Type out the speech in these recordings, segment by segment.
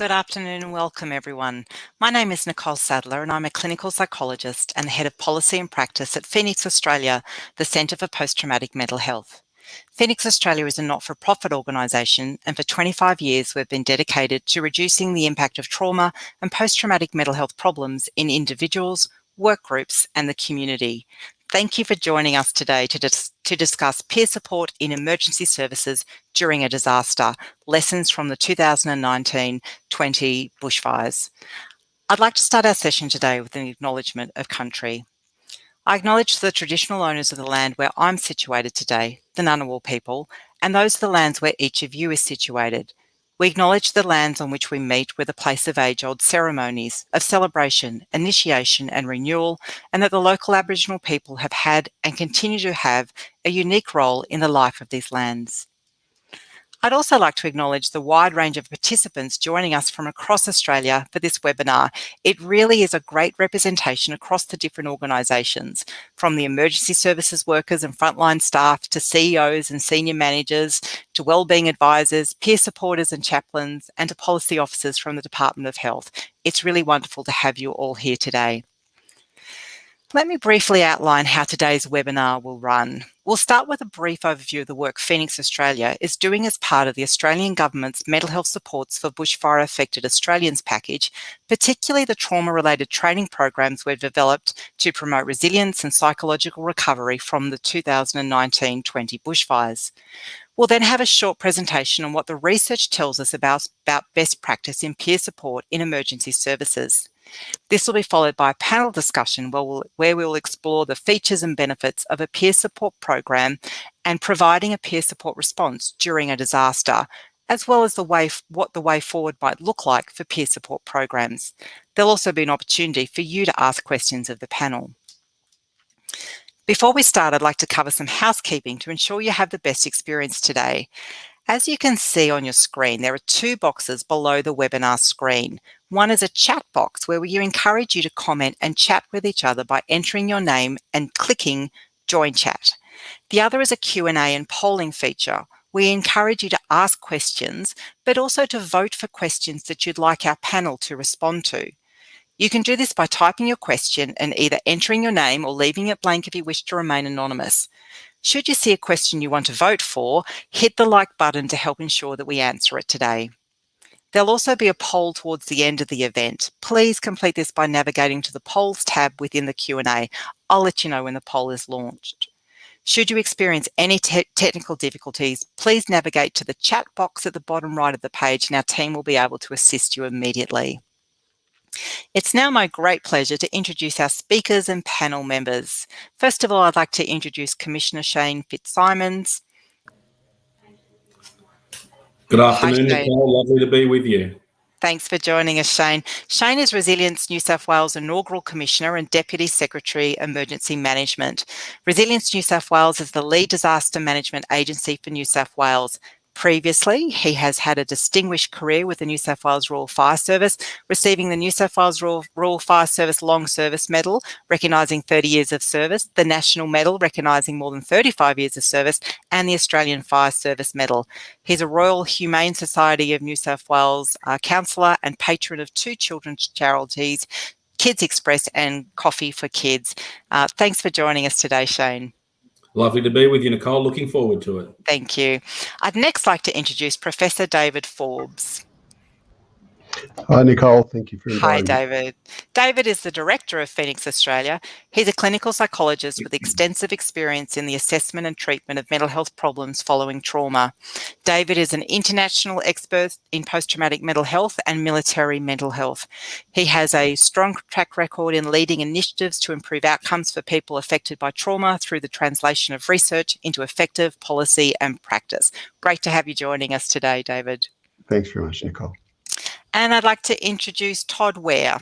Good afternoon and welcome everyone. My name is Nicole Sadler and I'm a clinical psychologist and the Head of Policy and Practice at Phoenix Australia, the Centre for Post-Traumatic Mental Health. Phoenix Australia is a not-for-profit organisation and for 25 years we've been dedicated to reducing the impact of trauma and post-traumatic mental health problems in individuals, work groups and the community. Thank you for joining us today to discuss peer support in emergency services during a disaster, lessons from the 2019-20 bushfires. I'd like to start our session today with an acknowledgement of country. I acknowledge the traditional owners of the land where I'm situated today, the Ngunnawal people, and those of the lands where each of you is situated. We acknowledge the lands on which we meet were the place of age-old ceremonies, of celebration, initiation and renewal, and that the local Aboriginal people have had and continue to have a unique role in the life of these lands. I'd also like to acknowledge the wide range of participants joining us from across Australia for this webinar. It really is a great representation across the different organisations, from the emergency services workers and frontline staff to CEOs and senior managers, to wellbeing advisors, peer supporters and chaplains, and to policy officers from the Department of Health. It's really wonderful to have you all here today. Let me briefly outline how today's webinar will run. We'll start with a brief overview of the work Phoenix Australia is doing as part of the Australian Government's Mental Health Supports for Bushfire Affected Australians package, particularly the trauma-related training programs we've developed to promote resilience and psychological recovery from the 2019-20 bushfires. We'll then have a short presentation on what the research tells us about best practice in peer support in emergency services. This will be followed by a panel discussion where we will explore the features and benefits of a peer support program and providing a peer support response during a disaster, as well as what the way forward might look like for peer support programs. There'll also be an opportunity for you to ask questions of the panel. Before we start, I'd like to cover some housekeeping to ensure you have the best experience today. As you can see on your screen, there are two boxes below the webinar screen. One is a chat box where we encourage you to comment and chat with each other by entering your name and clicking Join Chat. The other is a Q&A and polling feature. We encourage you to ask questions, but also to vote for questions that you'd like our panel to respond to. You can do this by typing your question and either entering your name or leaving it blank if you wish to remain anonymous. Should you see a question you want to vote for, hit the like button to help ensure that we answer it today. There'll also be a poll towards the end of the event. Please complete this by navigating to the polls tab within the Q&A. I'll let you know when the poll is launched. Should you experience any technical difficulties, please navigate to the chat box at the bottom right of the page and our team will be able to assist you immediately. It's now my great pleasure to introduce our speakers and panel members. First of all, I'd like to introduce Commissioner Shane Fitzsimmons. Good afternoon, Nicole. Lovely to be with you. Thanks for joining us, Shane. Shane is Resilience New South Wales Inaugural Commissioner and Deputy Secretary, Emergency Management. Resilience New South Wales is the lead disaster management agency for New South Wales. Previously, he has had a distinguished career with the New South Wales Rural Fire Service, receiving the New South Wales Rural Fire Service Long Service Medal, recognising 30 years of service, the National Medal, recognising more than 35 years of service, and the Australian Fire Service Medal. He's a Royal Humane Society of New South Wales counsellor and patron of two children's charities, Kids Express and Coffee for Kids. Thanks for joining us today, Shane. Lovely to be with you, Nicole. Looking forward to it. Thank you. I'd next like to introduce Professor David Forbes. Hi, Nicole. Thank you for inviting me. Hi, David. David is the Director of Phoenix Australia. He's a clinical psychologist with extensive experience in the assessment and treatment of mental health problems following trauma. David is an international expert in post-traumatic mental health and military mental health. He has a strong track record in leading initiatives to improve outcomes for people affected by trauma through the translation of research into effective policy and practice. Great to have you joining us today, David. Thanks very much, Nicole. And I'd like to introduce Todd Ware.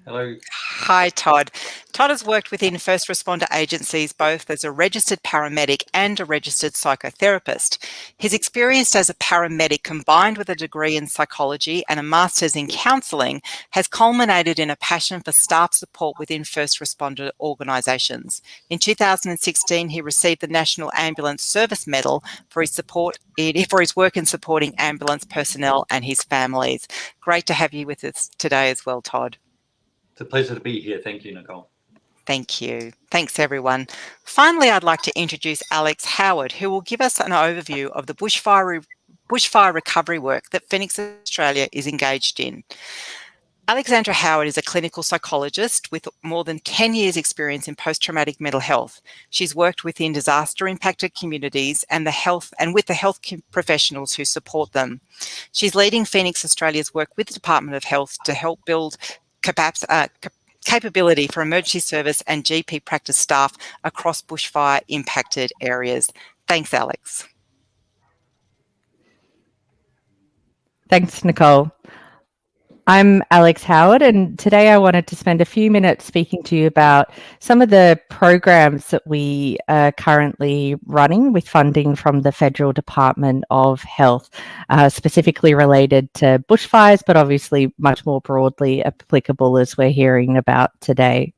Hello. Hi, Todd. Todd has worked within first responder agencies both as a registered paramedic and a registered psychotherapist. His experience as a paramedic, combined with a degree in psychology and a master's in counselling, has culminated in a passion for staff support within first responder organisations. In 2016, he received the National Ambulance Service Medal for his work in supporting ambulance personnel and his families. Great to have you with us today as well, Todd. It's a pleasure to be here. Thank you, Nicole. Thank you. Thanks, everyone. Finally, I'd like to introduce Alex Howard, who will give us an overview of the bushfire recovery work that Phoenix Australia is engaged in. Alexandra Howard is a clinical psychologist with more than 10 years' experience in post-traumatic mental health. She's worked within disaster-impacted communities and with the health professionals who support them. She's leading Phoenix Australia's work with the Department of Health to help build capability for emergency service and GP practice staff across bushfire-impacted areas. Thanks, Alex. Thanks, Nicole. I'm Alex Howard, and today I wanted to spend a few minutes speaking to you about some of the programs that we are currently running with funding from the Federal Department of Health, specifically related to bushfires, but obviously much more broadly applicable as we're hearing about today.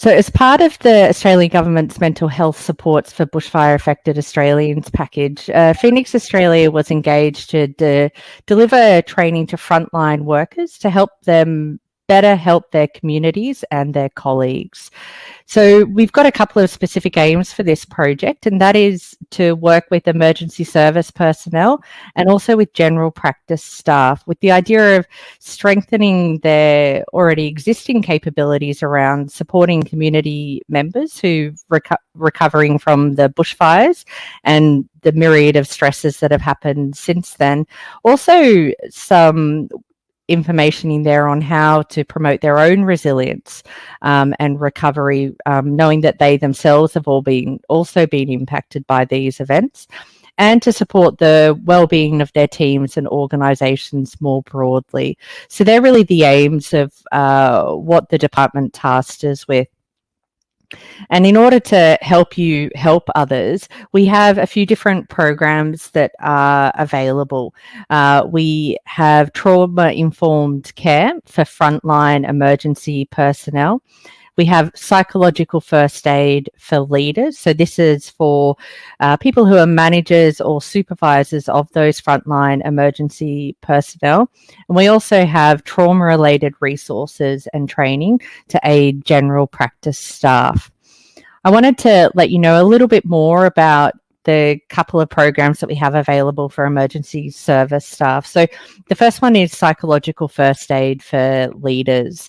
So as part of the Australian Government's Mental Health Supports for Bushfire Affected Australians package, Phoenix Australia was engaged to deliver training to frontline workers to help them better help their communities and their colleagues. So we've got a couple of specific aims for this project, and that is to work with emergency service personnel and also with general practice staff, with the idea of strengthening their already existing capabilities around supporting community members who recovering from the bushfires and the myriad of stresses that have happened since then. Also, some information in there on how to promote their own resilience and recovery, knowing that they themselves have also been impacted by these events, and to support the well-being of their teams and organisations more broadly. So they're really the aims of what the department tasked us with. And in order to help you help others, we have a few different programs that are available. We have trauma-informed care for frontline emergency personnel. We have psychological first aid for leaders. So this is for people who are managers or supervisors of those frontline emergency personnel. And we also have trauma-related resources and training to aid general practice staff. I wanted to let you know a little bit more about the couple of programs that we have available for emergency service staff. So the first one is psychological first aid for leaders.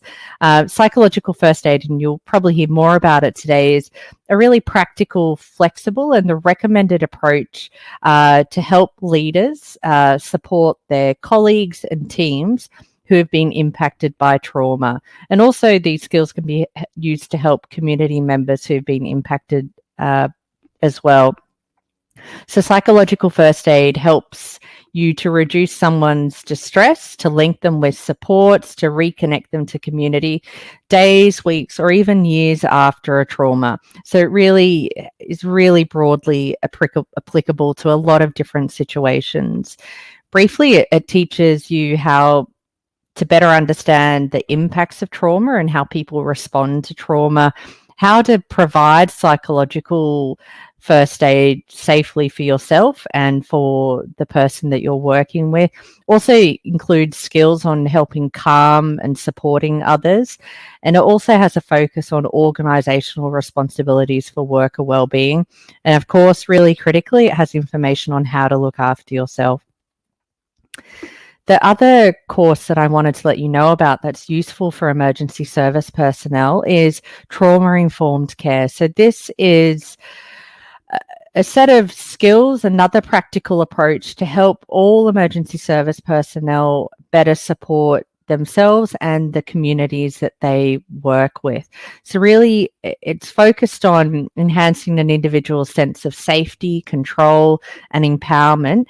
Psychological first aid, and you'll probably hear more about it today, is a really practical, flexible, and the recommended approach to help leaders support their colleagues and teams who have been impacted by trauma. And also these skills can be used to help community members who've been impacted as well. So psychological first aid helps you to reduce someone's distress, to link them with supports, to reconnect them to community days, weeks, or even years after a trauma. So it really is really broadly applicable to a lot of different situations. Briefly, it teaches you how to better understand the impacts of trauma and how people respond to trauma, how to provide psychological first aid safely for yourself and for the person that you're working with. Also includes skills on helping calm and supporting others. And it also has a focus on organisational responsibilities for worker wellbeing. And of course, really critically, it has information on how to look after yourself. The other course that I wanted to let you know about that's useful for emergency service personnel is trauma-informed care. So this is a set of skills, another practical approach to help all emergency service personnel better support themselves and the communities that they work with. So really, it's focused on enhancing an individual's sense of safety, control, and empowerment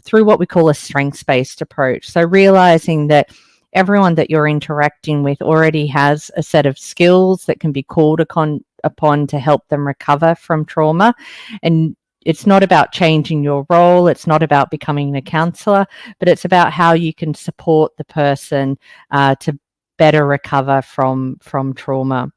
through what we call a strengths-based approach. So realizing that everyone that you're interacting with already has a set of skills that can be called upon to help them recover from trauma. And it's not about changing your role. It's not about becoming a counsellor, but it's about how you can support the person to better recover from trauma.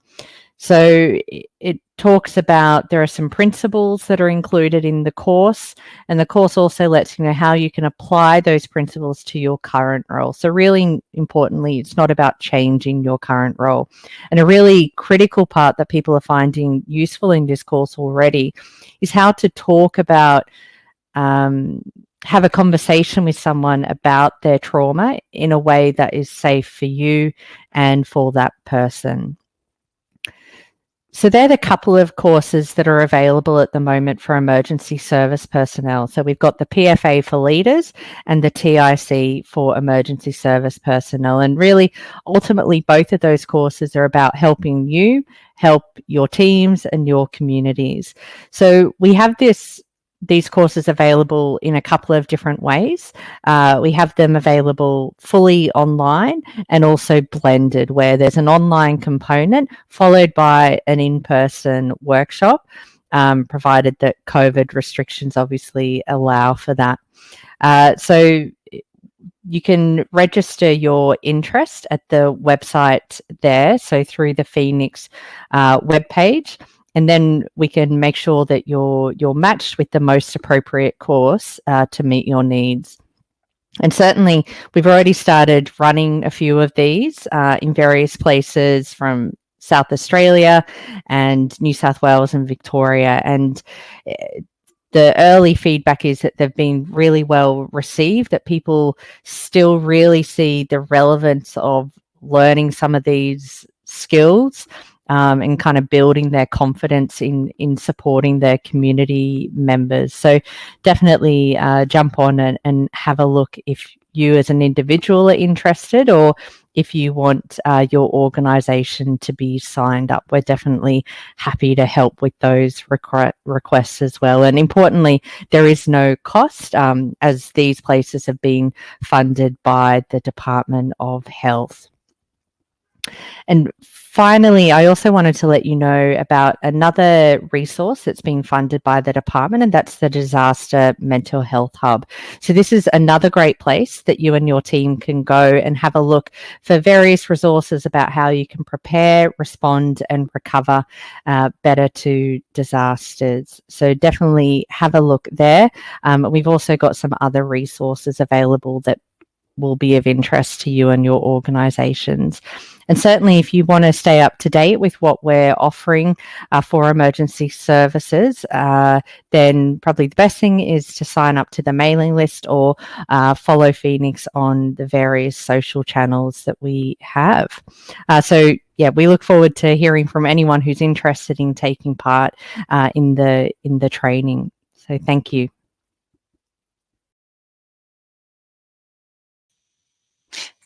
So it talks about, there are some principles that are included in the course, and the course also lets you know how you can apply those principles to your current role. So really importantly, it's not about changing your current role. And a really critical part that people are finding useful in this course already is how to talk about, have a conversation with someone about their trauma in a way that is safe for you and for that person. So they're the couple of courses that are available at the moment for emergency service personnel. So we've got the PFA for leaders and the TIC for emergency service personnel. And really, ultimately, both of those courses are about helping you help your teams and your communities. So we have these courses available in a couple of different ways. We have them available fully online and also blended, where there's an online component followed by an in-person workshop, provided that COVID restrictions obviously allow for that. So you can register your interest at the website there, so through the Phoenix webpage. And then we can make sure that you're matched with the most appropriate course to meet your needs. And certainly, we've already started running a few of these in various places from South Australia and New South Wales and Victoria. And the early feedback is that they've been really well received, that people still really see the relevance of learning some of these skills and kind of building their confidence in supporting their community members. So definitely jump on and have a look if you as an individual are interested, or if you want your organisation to be signed up. We're definitely happy to help with those requests as well. And importantly, there is no cost, as these places have been funded by the Department of Health. And finally, I also wanted to let you know about another resource that's being funded by the department, and that's the Disaster Mental Health Hub. So this is another great place that you and your team can go and have a look for various resources about how you can prepare, respond, and recover better to disasters. So definitely have a look there. We've also got some other resources available that will be of interest to you and your organisations. And certainly, if you want to stay up to date with what we're offering for emergency services, then probably the best thing is to sign up to the mailing list or follow Phoenix on the various social channels that we have. So yeah, we look forward to hearing from anyone who's interested in taking part in the training. So thank you.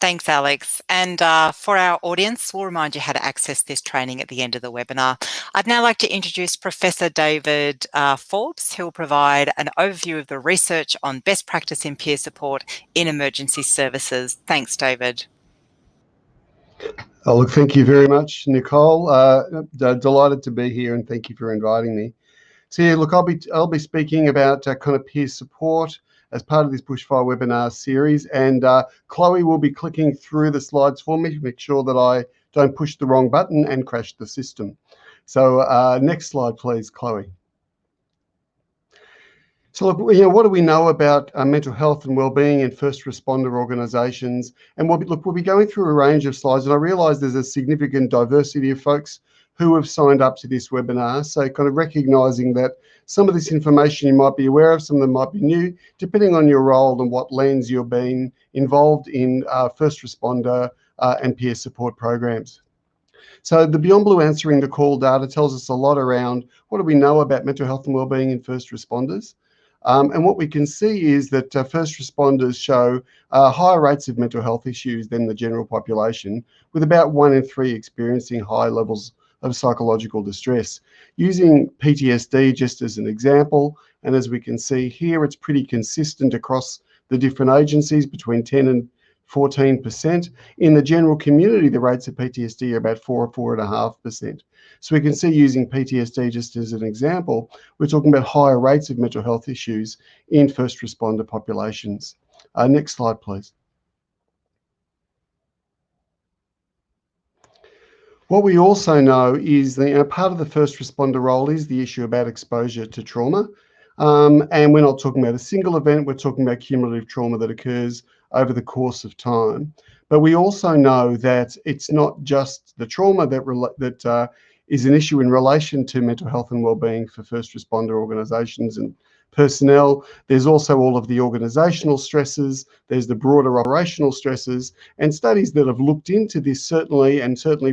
Thanks, Alex. And for our audience, we'll remind you how to access this training at the end of the webinar. I'd now like to introduce Professor David Forbes, who will provide an overview of the research on best practice in peer support in emergency services. Thanks, David. Look, thank you very much, Nicole. Delighted to be here, and thank you for inviting me. So yeah, look, I'll be speaking about kind of peer support as part of this bushfire webinar series, and Chloe will be clicking through the slides for me to make sure that I don't push the wrong button and crash the system. So next slide, please, Chloe. So look, what do we know about mental health and wellbeing in first responder organisations? And we'll be going through a range of slides, and I realise there's a significant diversity of folks who have signed up to this webinar. So kind of recognising that some of this information you might be aware of, some of them might be new, depending on your role and what lens you're being involved in first responder and peer support programs. So the Beyond Blue Answering the Call data tells us a lot around what do we know about mental health and wellbeing in first responders. And what we can see is that first responders show higher rates of mental health issues than the general population, with about 1 in 3 experiencing high levels of psychological distress. Using PTSD just as an example, and as we can see here, it's pretty consistent across the different agencies, between 10 and 14%. In the general community, the rates of PTSD are about 4 or 4.5%. So we can see, using PTSD just as an example, we're talking about higher rates of mental health issues in first responder populations. Next slide, please. What we also know is that part of the first responder role is the issue about exposure to trauma. And we're not talking about a single event, we're talking about cumulative trauma that occurs over the course of time. But we also know that it's not just the trauma that is an issue in relation to mental health and wellbeing for first responder organisations and personnel. There's also all of the organisational stresses, there's the broader operational stresses, and studies that have looked into this certainly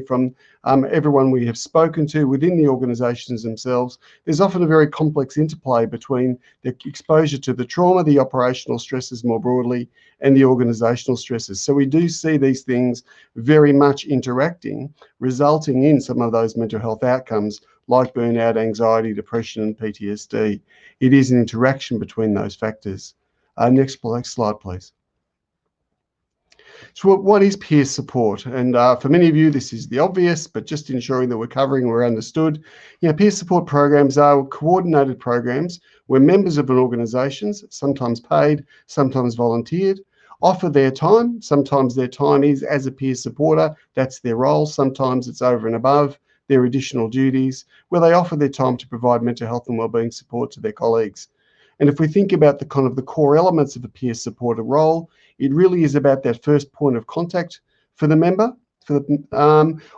from everyone we have spoken to within the organisations themselves, there's often a very complex interplay between the exposure to the trauma, the operational stresses more broadly, and the organisational stresses. So we do see these things very much interacting, resulting in some of those mental health outcomes like burnout, anxiety, depression, and PTSD. It is an interaction between those factors. Next slide, please. So what is peer support? And for many of you, this is the obvious, but just ensuring that we're covering, we're understood. Peer support programs are coordinated programs where members of an organisation, sometimes paid, sometimes volunteered, offer their time. Sometimes their time is as a peer supporter, that's their role. Sometimes it's over and above their additional duties, where they offer their time to provide mental health and wellbeing support to their colleagues. And if we think about the core elements of a peer supporter role, it really is about that first point of contact for the member,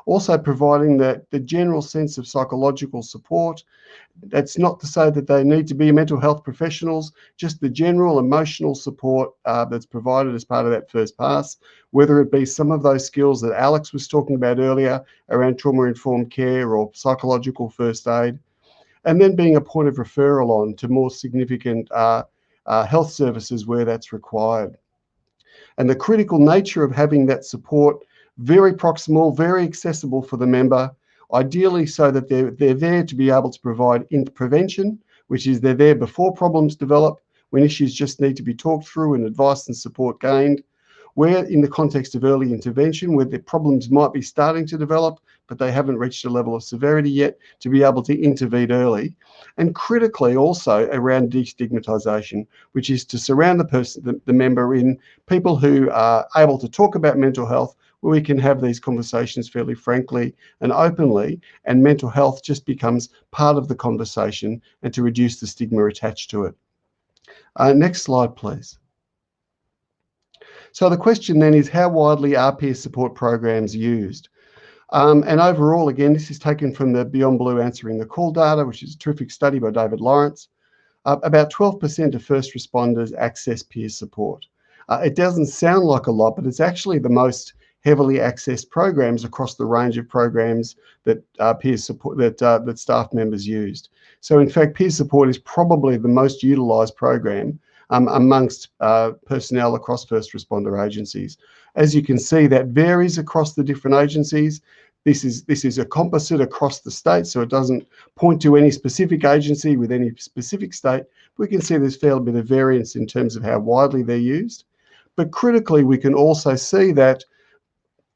also providing the general sense of psychological support. That's not to say that they need to be mental health professionals, just the general emotional support that's provided as part of that first pass, whether it be some of those skills that Alex was talking about earlier around trauma-informed care or psychological first aid, and then being a point of referral on to more significant health services where that's required. And the critical nature of having that support very proximal, very accessible for the member, ideally so that they're there to be able to provide prevention, which is they're there before problems develop, when issues just need to be talked through and advice and support gained. Where in the context of early intervention, where the problems might be starting to develop, but they haven't reached a level of severity yet, to be able to intervene early. And critically also around destigmatisation, which is to surround the member in people who are able to talk about mental health, where we can have these conversations fairly frankly and openly, and mental health just becomes part of the conversation, and to reduce the stigma attached to it. Next slide, please. So the question then is, how widely are peer support programs used? And overall, again, this is taken from the Beyond Blue Answering the Call data, which is a terrific study by David Lawrence. About 12% of first responders access peer support. It doesn't sound like a lot, but it's actually the most heavily accessed programs across the range of programs that peer support that staff members used. So in fact, peer support is probably the most utilised program amongst personnel across first responder agencies. As you can see, that varies across the different agencies. This is a composite across the state, so it doesn't point to any specific agency with any specific state. We can see there's a fair bit of variance in terms of how widely they're used. But critically, we can also see that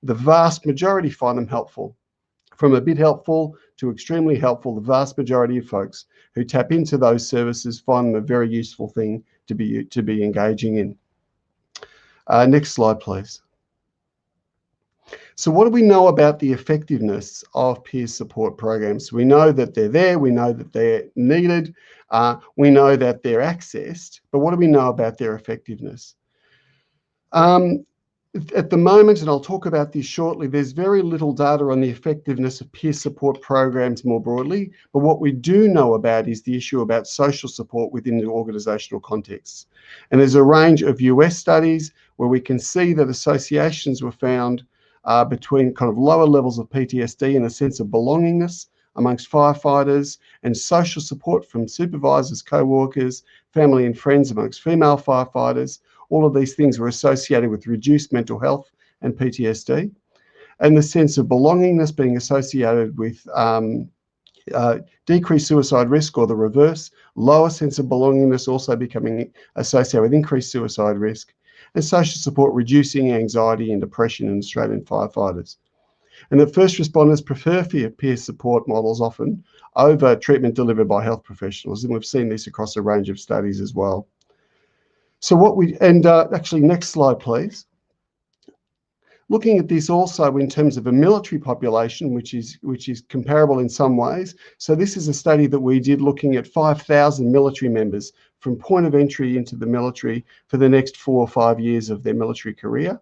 the vast majority find them helpful. From a bit helpful to extremely helpful, the vast majority of folks who tap into those services find them a very useful thing to be engaging in. Next slide, please. So what do we know about the effectiveness of peer support programs? We know that they're there, we know that they're needed, we know that they're accessed, but what do we know about their effectiveness? At the moment, and I'll talk about this shortly, there's very little data on the effectiveness of peer support programs more broadly, but what we do know about is the issue about social support within the organisational contexts. And there's a range of US studies where we can see that associations were found between kind of lower levels of PTSD and a sense of belongingness amongst firefighters, and social support from supervisors, co-workers, family and friends amongst female firefighters. All of these things were associated with reduced mental health and PTSD, and the sense of belongingness being associated with decreased suicide risk, or the reverse, lower sense of belongingness also becoming associated with increased suicide risk, and social support reducing anxiety and depression in Australian firefighters. And that first responders prefer peer support models often over treatment delivered by health professionals, and we've seen this across a range of studies as well. So actually, next slide, please. Looking at this also in terms of a military population, which is comparable in some ways. So this is a study that we did looking at 5,000 military members from point of entry into the military for the next 4 or 5 years of their military career.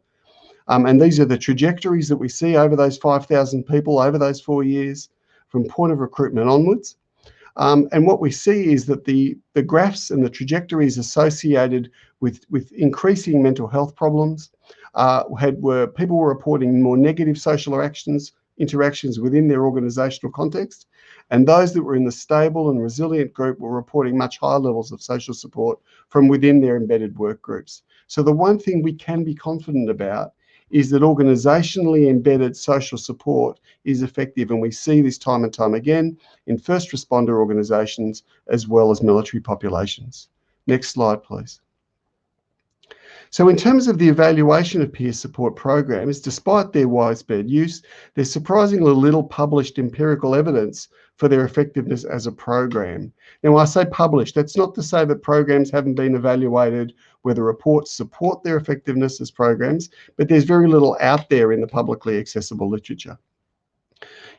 And these are the trajectories that we see over those 5,000 people over those 4 years from point of recruitment onwards. And what we see is that the graphs and the trajectories associated with increasing mental health problems people were reporting more negative social interactions within their organisational context, and those that were in the stable and resilient group were reporting much higher levels of social support from within their embedded work groups. So the one thing we can be confident about is that organisationally embedded social support is effective, and we see this time and time again in first responder organisations as well as military populations. Next slide, please. So in terms of the evaluation of peer support programs, despite their widespread use, there's surprisingly little published empirical evidence for their effectiveness as a program. Now, when I say published, that's not to say that programs haven't been evaluated where the reports support their effectiveness as programs, but there's very little out there in the publicly accessible literature.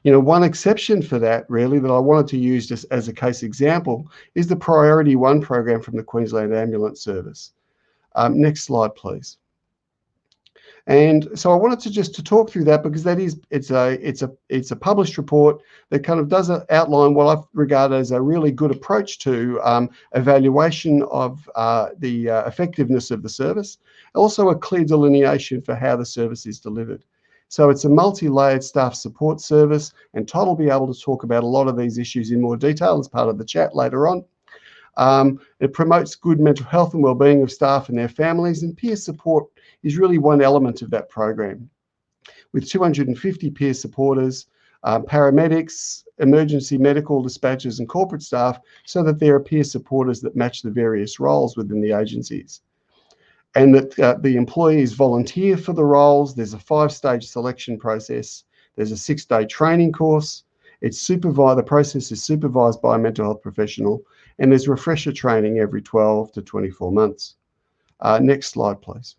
You know, one exception for that really that I wanted to use just as a case example is the Priority 1 program from the Queensland Ambulance Service. Next slide, please. And so I wanted to talk through that because it's a published report that kind of does outline what I regard as a really good approach to evaluation of the effectiveness of the service, also a clear delineation for how the service is delivered. So it's a multi-layered staff support service, and Todd will be able to talk about a lot of these issues in more detail as part of the chat later on. It promotes good mental health and wellbeing of staff and their families, and peer support is really one element of that program. With 250 peer supporters, paramedics, emergency medical dispatchers and corporate staff, so that there are peer supporters that match the various roles within the agencies. And that the employees volunteer for the roles. There's a 5-stage selection process. There's a 6-day training course. The process is supervised by a mental health professional, and there's refresher training every 12 to 24 months. Next slide, please.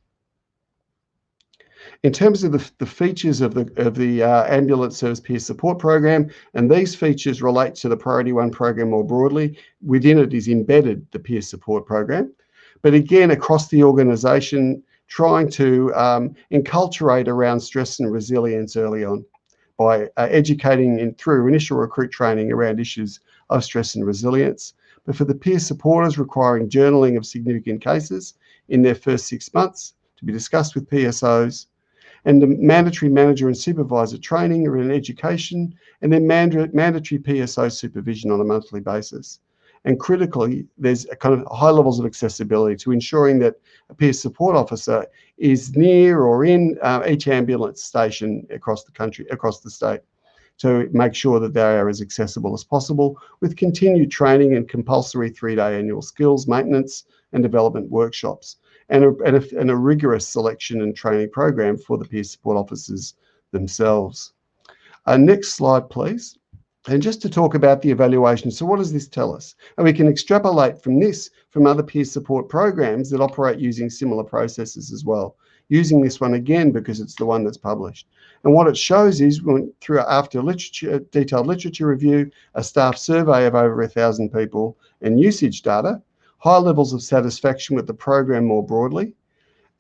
In terms of the features of the ambulance service peer support program, and these features relate to the Priority 1 program more broadly, within it is embedded the peer support program. But again, across the organisation, trying to enculturate around stress and resilience early on by educating through initial recruit training around issues of stress and resilience. But for the peer supporters, requiring journaling of significant cases in their first 6 months to be discussed with PSOs, and the mandatory manager and supervisor training around education, and then mandatory PSO supervision on a monthly basis. And critically, there's a kind of high levels of accessibility to ensuring that a peer support officer is near or in each ambulance station across the country, across the state, to make sure that they are as accessible as possible, with continued training and compulsory 3-day annual skills maintenance and development workshops, and a rigorous selection and training program for the peer support officers themselves. Next slide, please. And just to talk about the evaluation, so what does this tell us? And we can extrapolate from this from other peer support programs that operate using similar processes as well, using this one again because it's the one that's published. And what it shows is, after detailed literature review, a staff survey of over 1,000 people, and usage data, high levels of satisfaction with the program more broadly,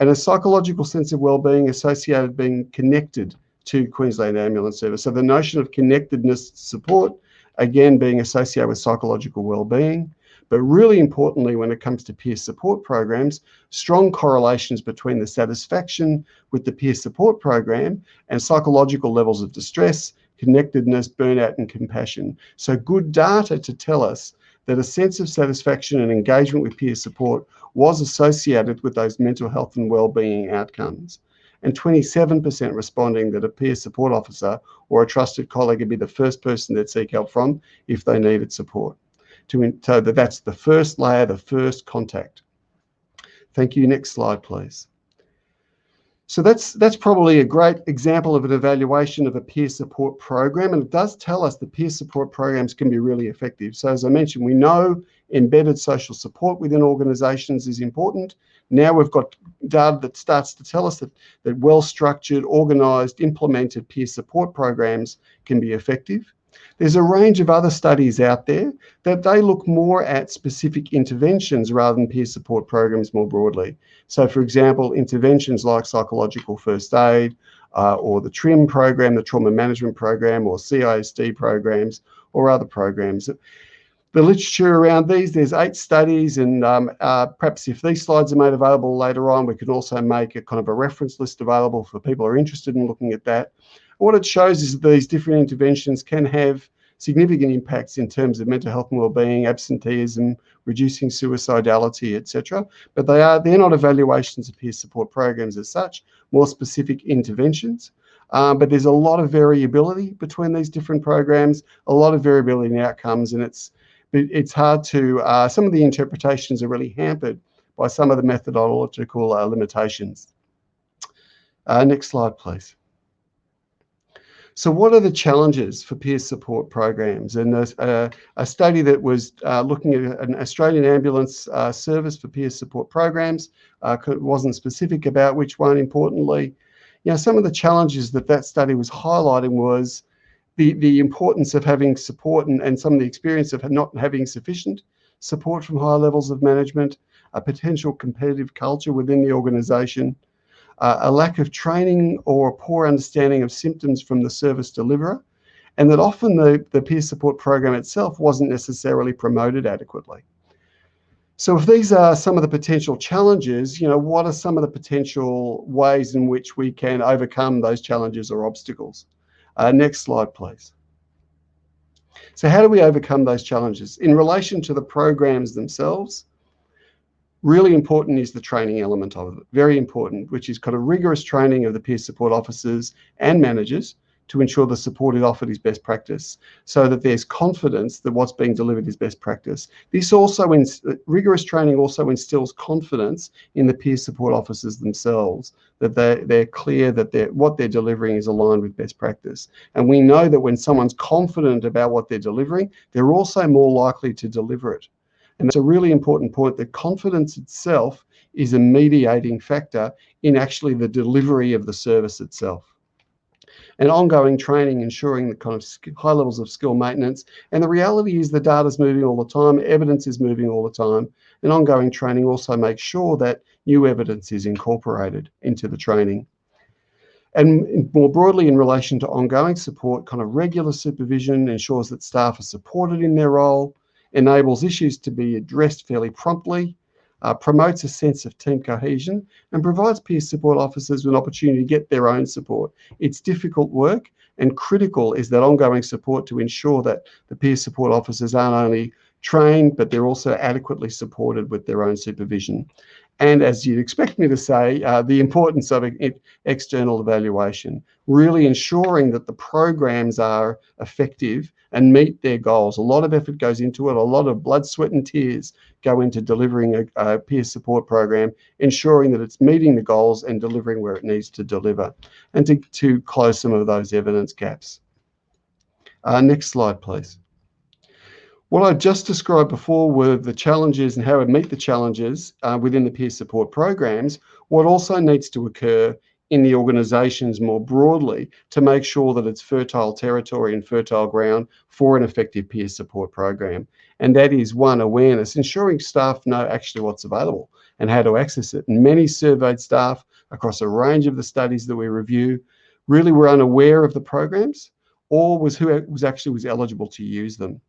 and a psychological sense of wellbeing associated being connected to Queensland Ambulance Service. So the notion of connectedness support, again, being associated with psychological wellbeing, but really importantly, when it comes to peer support programs, strong correlations between the satisfaction with the peer support program and psychological levels of distress, connectedness, burnout, and compassion. So good data to tell us that a sense of satisfaction and engagement with peer support was associated with those mental health and wellbeing outcomes. And 27% responding that a peer support officer or a trusted colleague would be the first person they'd seek help from if they needed support. So that's the first layer, the first contact. Thank you. Next slide, please. So that's probably a great example of an evaluation of a peer support program, and it does tell us that peer support programs can be really effective. So as I mentioned, we know embedded social support within organisations is important. Now we've got data that starts to tell us that well-structured, organised, implemented peer support programs can be effective. There's a range of other studies out there that they look more at specific interventions rather than peer support programs more broadly. So for example, interventions like psychological first aid or the TRIM program, the trauma management program, or CISD programs or other programs. The literature around these, there's 8 studies, and perhaps if these slides are made available later on, we can also make a kind of a reference list available for people who are interested in looking at that. What it shows is that these different interventions can have significant impacts in terms of mental health and wellbeing, absenteeism, reducing suicidality, etc. But they're not evaluations of peer support programs as such, more specific interventions. But there's a lot of variability between these different programs, a lot of variability in outcomes, and it's hard to, some of the interpretations are really hampered by some of the methodological limitations. Next slide, please. So what are the challenges for peer support programs? And a study that was looking at an Australian ambulance service for peer support programs, wasn't specific about which one, importantly. You know, some of the challenges that study was highlighting was the importance of having support and some of the experience of not having sufficient support from higher levels of management, a potential competitive culture within the organisation, a lack of training or a poor understanding of symptoms from the service deliverer, and that often the peer support program itself wasn't necessarily promoted adequately. So if these are some of the potential challenges, you know, what are some of the potential ways in which we can overcome those challenges or obstacles? Next slide, please. So how do we overcome those challenges? In relation to the programs themselves, really important is the training element of it, very important, which is kind of rigorous training of the peer support officers and managers to ensure the support is offered is best practice, so that there's confidence that what's being delivered is best practice. This also, rigorous training also instills confidence in the peer support officers themselves, that they're clear that what they're delivering is aligned with best practice. And we know that when someone's confident about what they're delivering, they're also more likely to deliver it. And that's a really important point, that confidence itself is a mediating factor in actually the delivery of the service itself. And ongoing training, ensuring the kind of high levels of skill maintenance. And the reality is the data's moving all the time, evidence is moving all the time, and ongoing training also makes sure that new evidence is incorporated into the training. And more broadly, in relation to ongoing support, kind of regular supervision ensures that staff are supported in their role, enables issues to be addressed fairly promptly, promotes a sense of team cohesion, and provides peer support officers with an opportunity to get their own support. It's difficult work, and critical is that ongoing support to ensure that the peer support officers aren't only trained, but they're also adequately supported with their own supervision. And as you'd expect me to say, the importance of external evaluation, really ensuring that the programs are effective and meet their goals. A lot of effort goes into it, a lot of blood, sweat and tears go into delivering a peer support program, ensuring that it's meeting the goals and delivering where it needs to deliver, and to close some of those evidence gaps. Next slide, please. What I just described before were the challenges and how we meet the challenges within the peer support programs. What also needs to occur in the organisations more broadly to make sure that it's fertile territory and fertile ground for an effective peer support program. And that is, one, awareness, ensuring staff know actually what's available and how to access it. And many surveyed staff across a range of the studies that we review really were unaware of the programs or was eligible to use them.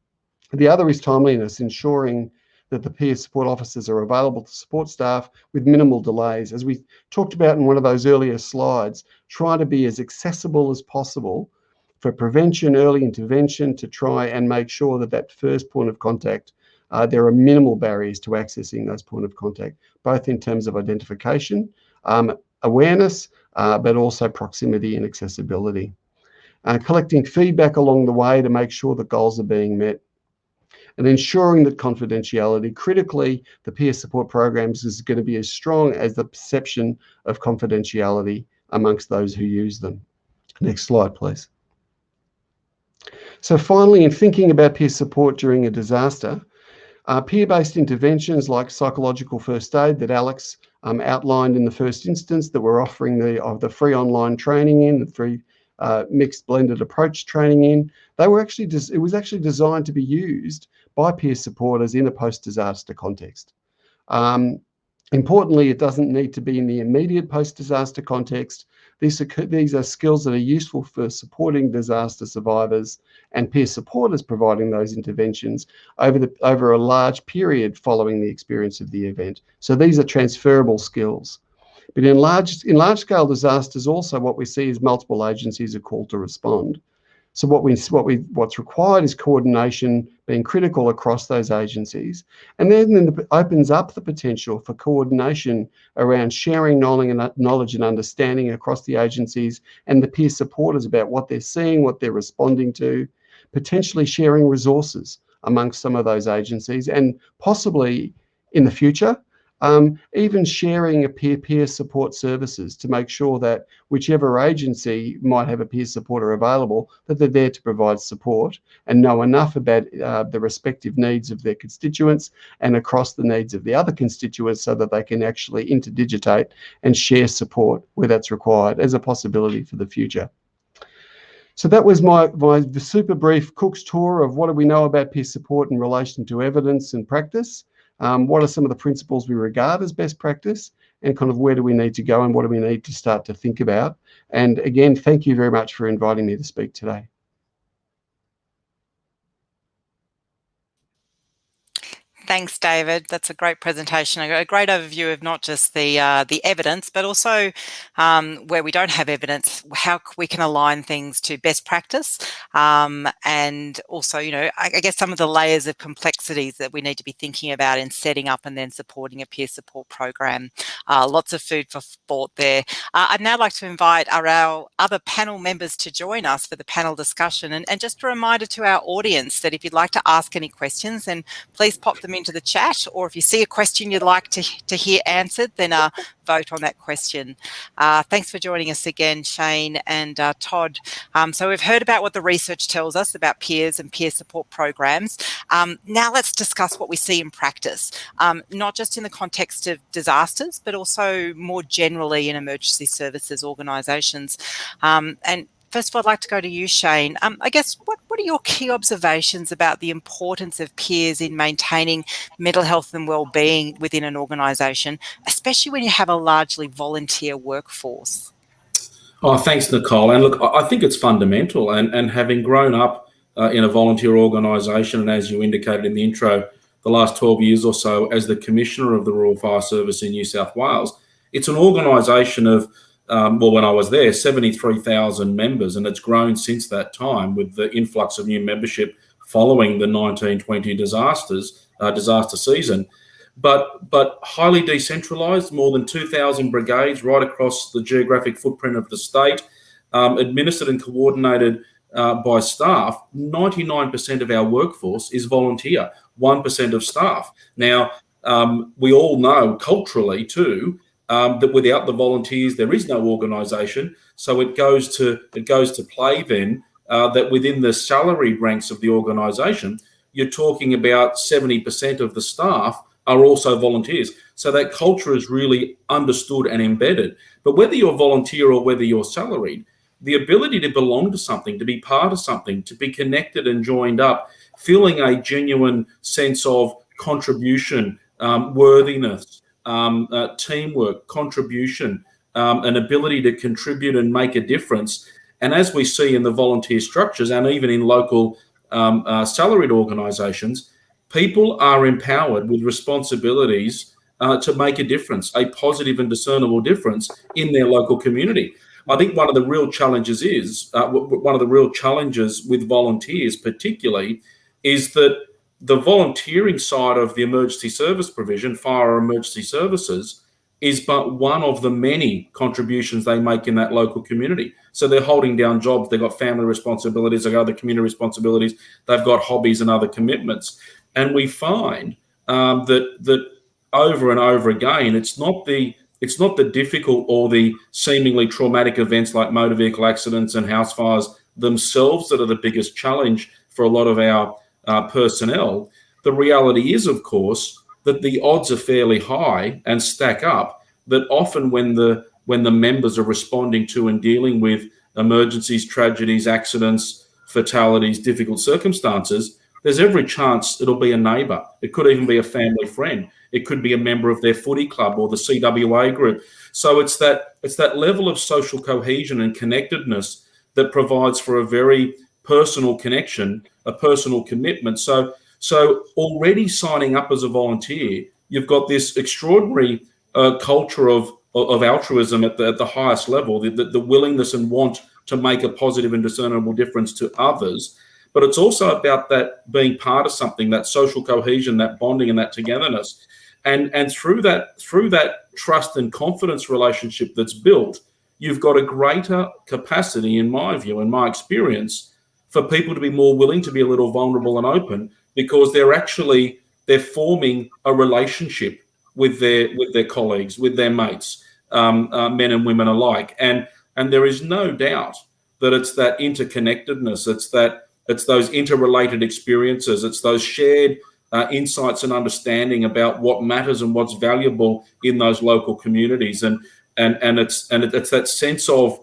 The other is timeliness, ensuring that the peer support officers are available to support staff with minimal delays. As we talked about in one of those earlier slides, try to be as accessible as possible for prevention, early intervention, to try and make sure that that first point of contact, there are minimal barriers to accessing those point of contact, both in terms of identification, awareness, but also proximity and accessibility. Collecting feedback along the way to make sure that goals are being met, and ensuring that confidentiality, critically, the peer support programs is going to be as strong as the perception of confidentiality amongst those who use them. Next slide, please. So finally, in thinking about peer support during a disaster, peer-based interventions like psychological first aid that Alex outlined in the first instance, that we're offering the free online training in, the free mixed blended approach training in, it was actually designed to be used by peer supporters in a post-disaster context. Importantly, it doesn't need to be in the immediate post-disaster context. These are skills that are useful for supporting disaster survivors and peer supporters providing those interventions over a large period following the experience of the event. So these are transferable skills. But in large-scale disasters, also what we see is multiple agencies are called to respond. So what's required is coordination being critical across those agencies, and then it opens up the potential for coordination around sharing knowledge and understanding across the agencies and the peer supporters about what they're seeing, what they're responding to, potentially sharing resources amongst some of those agencies, and possibly in the future, even sharing a peer support services to make sure that whichever agency might have a peer supporter available, that they're there to provide support and know enough about the respective needs of their constituents and across the needs of the other constituents so that they can actually interdigitate and share support where that's required as a possibility for the future. So that was my super brief Cook's tour of what do we know about peer support in relation to evidence and practice. What are some of the principles we regard as best practice, and kind of where do we need to go and what do we need to start to think about? And again, thank you very much for inviting me to speak today. Thanks, David. That's a great presentation, a great overview of not just the evidence, but also where we don't have evidence, how we can align things to best practice, and also, you know, I guess some of the layers of complexities that we need to be thinking about in setting up and then supporting a peer support program. Lots of food for thought there. I'd now like to invite our other panel members to join us for the panel discussion, and just a reminder to our audience that if you'd like to ask any questions, then please pop them into the chat, or if you see a question you'd like to hear answered, then vote on that question. Thanks for joining us again, Shane and Todd. So we've heard about what the research tells us about peers and peer support programs. Now let's discuss what we see in practice, not just in the context of disasters, but also more generally in emergency services organisations. And first of all, I'd like to go to you, Shane. I guess, what are your key observations about the importance of peers in maintaining mental health and wellbeing within an organisation, especially when you have a largely volunteer workforce? Oh, thanks, Nicole. And look, I think it's fundamental. And having grown up in a volunteer organisation, and as you indicated in the intro, the last 12 years or so as the Commissioner of the Royal Fire Service in New South Wales, it's an organisation of well, when I was there, 73,000 members, and it's grown since that time with the influx of new membership following the 1920 disaster season. But highly decentralised, more than 2,000 brigades right across the geographic footprint of the state, administered and coordinated by staff. 99% of our workforce is volunteer, 1% of staff. Now, we all know culturally too, that without the volunteers, there is no organisation. So it goes to play then that within the salaried ranks of the organisation, you're talking about 70% of the staff are also volunteers. So that culture is really understood and embedded. But whether you're volunteer or whether you're salaried, the ability to belong to something, to be part of something, to be connected and joined up, feeling a genuine sense of contribution, worthiness, teamwork, contribution, an ability to contribute and make a difference. And as we see in the volunteer structures and even in local salaried organisations, people are empowered with responsibilities to make a difference, a positive and discernible difference in their local community. I think one of the real challenges with volunteers particularly is that the volunteering side of the emergency service provision, fire or emergency services, is but one of the many contributions they make in that local community. So they're holding down jobs, they've got family responsibilities, they've got other community responsibilities, they've got hobbies and other commitments. And we find that over and over again, it's not the difficult or the seemingly traumatic events like motor vehicle accidents and house fires themselves that are the biggest challenge for a lot of our personnel. The reality is, of course, that the odds are fairly high and stack up, that often when the members are responding to and dealing with emergencies, tragedies, accidents, fatalities, difficult circumstances, there's every chance it'll be a neighbour. It could even be a family friend. It could be a member of their footy club or the CWA group. So it's that level of social cohesion and connectedness that provides for a very personal connection, a personal commitment. So already signing up as a volunteer, you've got this extraordinary culture of altruism at the highest level, the willingness and want to make a positive and discernible difference to others. But it's also about that being part of something, that social cohesion, that bonding and that togetherness. And through that trust and confidence relationship that's built, you've got a greater capacity, in my view, in my experience, for people to be more willing to be a little vulnerable and open, because they're forming a relationship with their colleagues, with their mates, men and women alike. And there is no doubt that it's that interconnectedness, it's those interrelated experiences, it's those shared insights and understanding about what matters and what's valuable in those local communities, and it's that sense of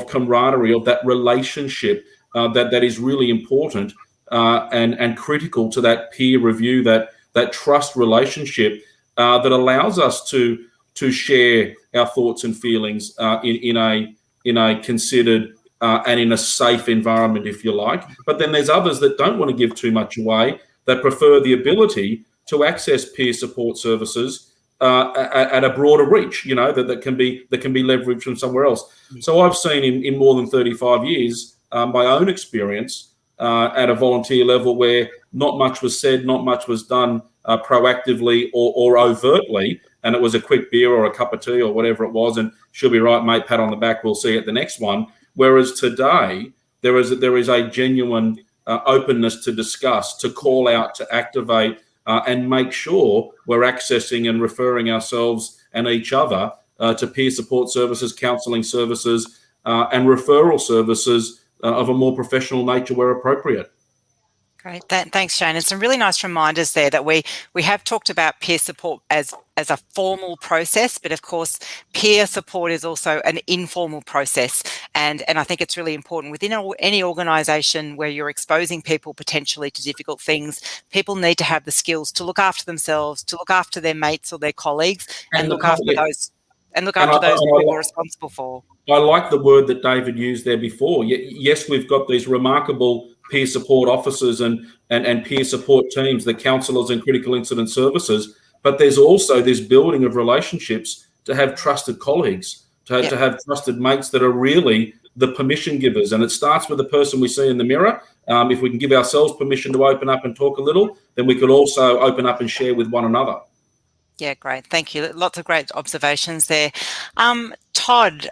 camaraderie, of that relationship that is really important and critical to that peer review, that trust relationship that allows us to share our thoughts and feelings in a considered and in a safe environment, if you like. But then there's others that don't want to give too much away, that prefer the ability to access peer support services at a broader reach, that can be leveraged from somewhere else. So I've seen in more than 35 years, my own experience at a volunteer level, where not much was said, not much was done proactively or overtly, and it was a quick beer or a cup of tea or whatever it was, and she'll be right, mate, pat on the back, we'll see you at the next one. Whereas today, there is a genuine openness to discuss, to call out, to activate, and make sure we're accessing and referring ourselves and each other to peer support services, counselling services, and referral services of a more professional nature where appropriate. Great. Thanks, Shane. And some really nice reminders there that we have talked about peer support as a formal process, but of course, peer support is also an informal process. And I think it's really important within any organisation where you're exposing people potentially to difficult things. People need to have the skills to look after themselves, to look after their mates or their colleagues, and look after those who you're responsible for. I like the word that David used there before. Yes, we've got these remarkable peer support officers and peer support teams, the counsellors and critical incident services, but there's also this building of relationships to have trusted colleagues, to have trusted mates that are really the permission givers. And it starts with the person we see in the mirror. If we can give ourselves permission to open up and talk a little, then we could also open up and share with one another. Yeah, great. Thank you. Lots of great observations there. Todd,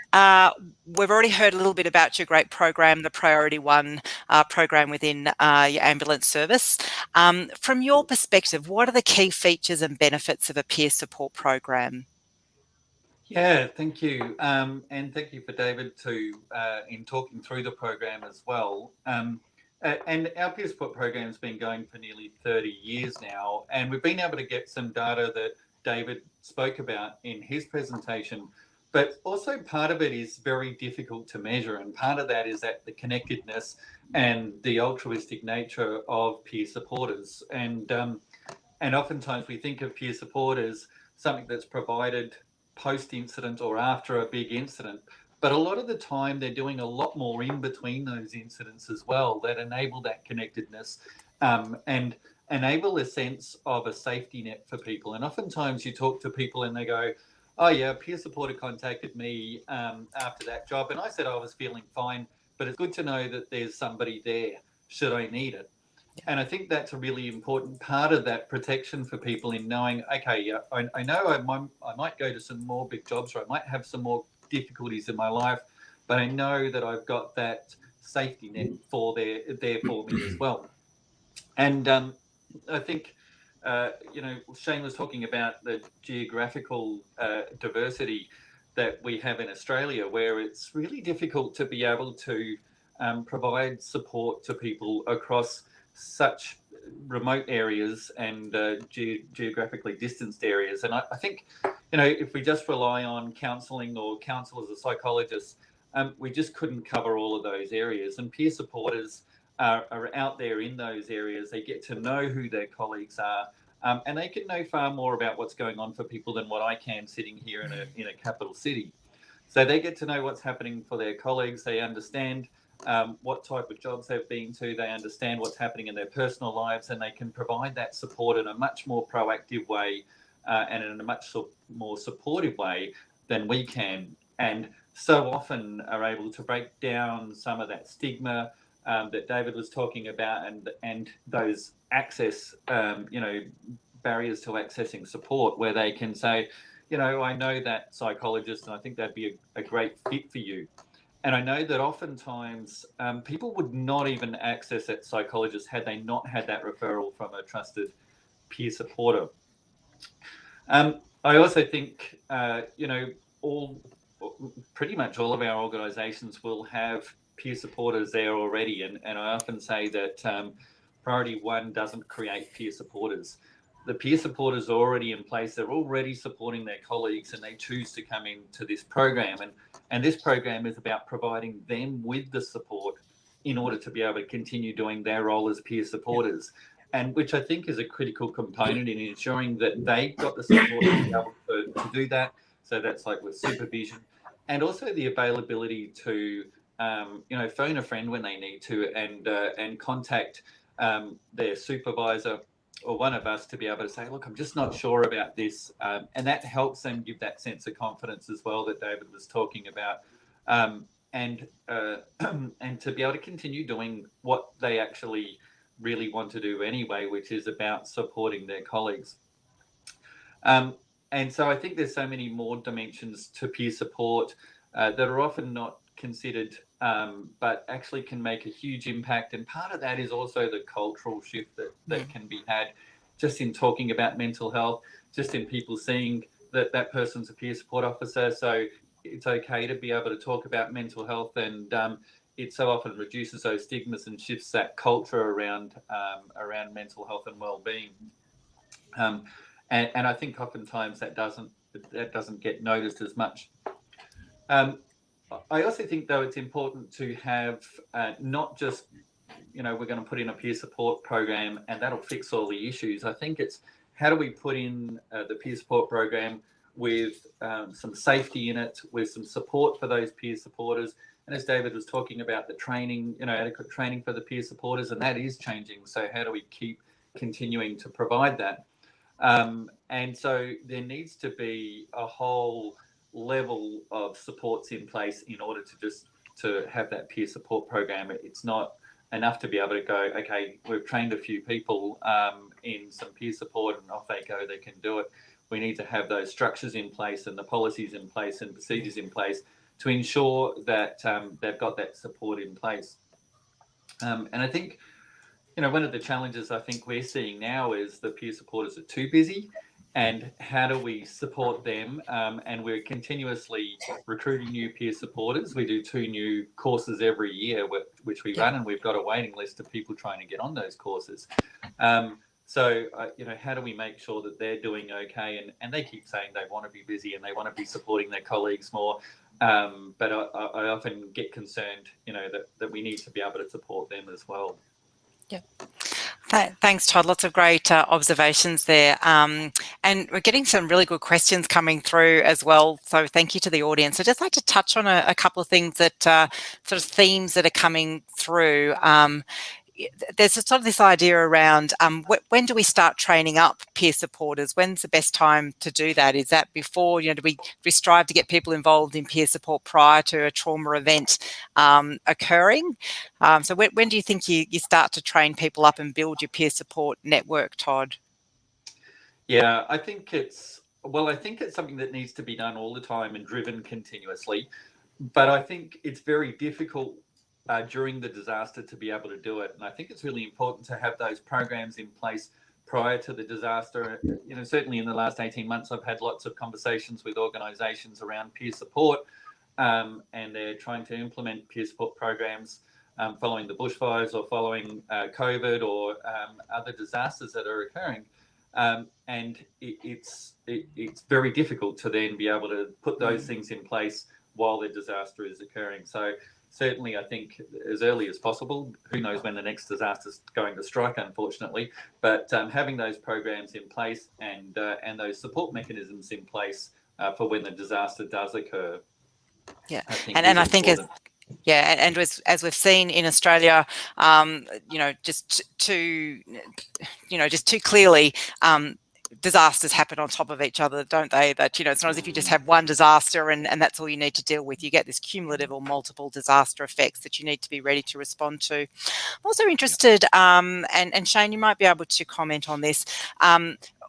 we've already heard a little bit about your great program, the Priority One program within your ambulance service. From your perspective, what are the key features and benefits of a peer support program? Yeah, thank you. And thank you for David in talking through the program as well. And our peer support program has been going for nearly 30 years now, and we've been able to get some data that David spoke about in his presentation, but also part of it is very difficult to measure, and part of that is that the connectedness and the altruistic nature of peer supporters. And oftentimes we think of peer support as something that's provided post-incident or after a big incident, but a lot of the time they're doing a lot more in between those incidents as well that enable that connectedness and enable a sense of a safety net for people. And oftentimes you talk to people and they go, oh yeah, a peer supporter contacted me after that job, and I said I was feeling fine, but it's good to know that there's somebody there should I need it. And I think that's a really important part of that protection for people in knowing, okay, yeah, I know I might go to some more big jobs, or I might have some more difficulties in my life, but I know that I've got that safety net there for me as well. And I think, Shane was talking about the geographical diversity that we have in Australia, where it's really difficult to be able to provide support to people across such remote areas and geographically distanced areas. And I think, if we just rely on counselling or counsellors or psychologists, we just couldn't cover all of those areas. And peer supporters are out there in those areas. They get to know who their colleagues are, and they can know far more about what's going on for people than what I can sitting here in a capital city. So they get to know what's happening for their colleagues. They understand what type of jobs they've been to. They understand what's happening in their personal lives, and they can provide that support in a much more proactive way and in a much more supportive way than we can. And so often are able to break down some of that stigma that David was talking about, and those access, barriers to accessing support, where they can say, I know that psychologist, and I think that'd be a great fit for you. And I know that oftentimes people would not even access that psychologist had they not had that referral from a trusted peer supporter. I also think, pretty much all of our organisations will have peer supporters there already. And I often say that priority one doesn't create peer supporters. The peer supporters are already in place. They're already supporting their colleagues, and they choose to come into this program. And this program is about providing them with the support in order to be able to continue doing their role as peer supporters. And which I think is a critical component in ensuring that they've got the support to be able to do that. So that's like with supervision, and also the availability to phone a friend when they need to, and contact their supervisor or one of us to be able to say, look, I'm just not sure about this, and that helps them give that sense of confidence as well that David was talking about, and to be able to continue doing what they actually really want to do anyway, which is about supporting their colleagues. And so I think there's so many more dimensions to peer support that are often not considered, but actually can make a huge impact. And part of that is also the cultural shift that can be had just in talking about mental health, just in people seeing that person's a peer support officer. So it's okay to be able to talk about mental health, and it so often reduces those stigmas and shifts that culture around mental health and well-being. And I think oftentimes that doesn't get noticed as much. I also think, though, it's important to have not just, we're going to put in a peer support program and that'll fix all the issues. I think it's how do we put in the peer support program with some safety in it, with some support for those peer supporters. And as David was talking about, the training, adequate training for the peer supporters, and that is changing. So how do we keep continuing to provide that? And so there needs to be a whole level of supports in place in order to have that peer support program. It's not enough to be able to go, okay, we've trained a few people in some peer support and off they go, they can do it. We need to have those structures in place and the policies in place and procedures in place to ensure that they've got that support in place. And I think, one of the challenges I think we're seeing now is the peer supporters are too busy, and how do we support them? And we're continuously recruiting new peer supporters. We do 2 new courses every year, which we run, and we've got a waiting list of people trying to get on those courses. So, how do we make sure that they're doing okay? And they keep saying they want to be busy and they want to be supporting their colleagues more. But I often get concerned, that we need to be able to support them as well. Yeah. Thanks, Todd. Lots of great observations there. And we're getting some really good questions coming through as well. So thank you to the audience. I'd just like to touch on a couple of things that sort of themes that are coming through. there's sort of this idea around when do we start training up peer supporters? When's the best time to do that? Is that before, do we strive to get people involved in peer support prior to a trauma event occurring? So when do you think you start to train people up and build your peer support network, Todd? Yeah, I think it's something that needs to be done all the time and driven continuously. But I think it's very difficult during the disaster to be able to do it. And I think it's really important to have those programs in place prior to the disaster. Certainly in the last 18 months, I've had lots of conversations with organisations around peer support, and they're trying to implement peer support programs following the bushfires or following COVID or other disasters that are occurring. And it's very difficult to then be able to put those things in place while the disaster is occurring. So certainly I think as early as possible, who knows when the next disaster is going to strike, unfortunately, but having those programs in place and those support mechanisms in place for when the disaster does occur. Yeah, and I think and as we've seen in Australia, just too clearly, disasters happen on top of each other, don't they? That, it's not as if you just have one disaster and that's all you need to deal with. You get this cumulative or multiple disaster effects that you need to be ready to respond to. I'm also interested, and Shane, you might be able to comment on this.